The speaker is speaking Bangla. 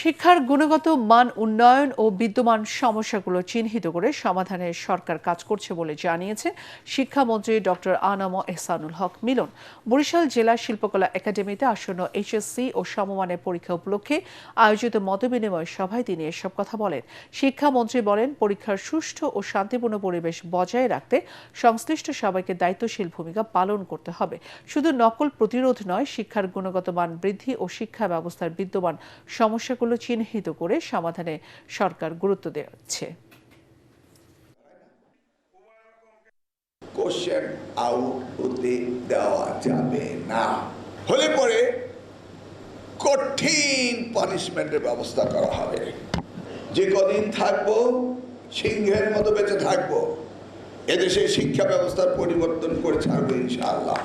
শিক্ষার গুণগত মান উন্নয়ন ও বিদ্যমান সমস্যাগুলো চিহ্নিত করে সমাধানে সরকার কাজ করছে বলে জানিয়েছেন শিক্ষামন্ত্রী ডক্টর আনাম এহসানুল হক মিলন। বরিশাল জেলা শিল্পকলা একাডেমিতে আসন্ন এইচএসসি ও সমমানের পরীক্ষা উপলক্ষে আয়োজিত মতবিনিময় সভায় তিনি এসব কথা বলেন। শিক্ষামন্ত্রী বলেন, পরীক্ষার সুষ্ঠু ও শান্তিপূর্ণ পরিবেশ বজায় রাখতে সংশ্লিষ্ট সবাইকে দায়িত্বশীল ভূমিকা পালন করতে হবে। শুধু নকল প্রতিরোধ নয়, শিক্ষার গুণগত মান বৃদ্ধি ও শিক্ষা ব্যবস্থার বিদ্যমান সমস্যাগুলো চিহ্নিত করে সমাধানে সরকার গুরুত্ব দিচ্ছে। কোশ্চেন আউট হতে দেওয়া যাবে না, হলে পরে কঠিন পানিশমেন্টের ব্যবস্থা করা হবে। যে কদিন থাকবো সিংহের মতো বেঁচে থাকবো, এদেশে শিক্ষা ব্যবস্থার পরিবর্তন করে ছাড়বো ইনশাআল্লাহ।